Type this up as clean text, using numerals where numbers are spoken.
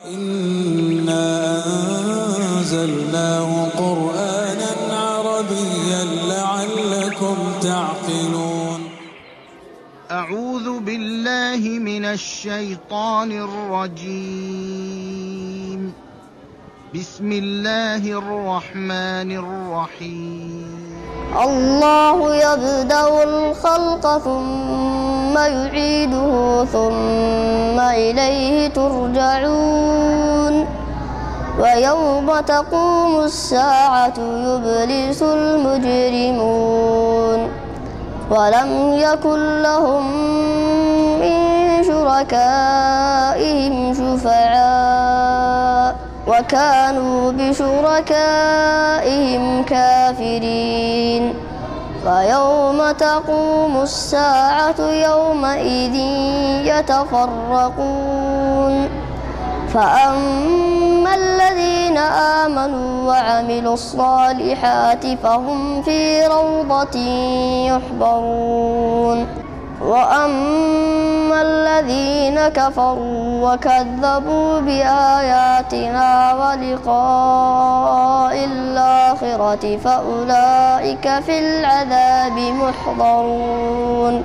إنا أنزلناه قرآنا عربيا لعلكم تعقلون. أعوذ بالله من الشيطان الرجيم. بسم الله الرحمن الرحيم. الله يبدأ الخلق ثم يعيده ثم إليه ترجعون. ويوم تقوم الساعة يبلس المجرمون ولم يكن لهم من شركائهم شفعاء وكانوا بشركائهم كافرين. فيوم تقوم الساعة يومئذ يتفرقون. فأما الذين آمنوا وعملوا الصالحات فهم في روضة يحبرون. وأما الذين كفروا وكذبوا بآياتنا ولقاء الآخرة فأولئك في العذاب محضرون.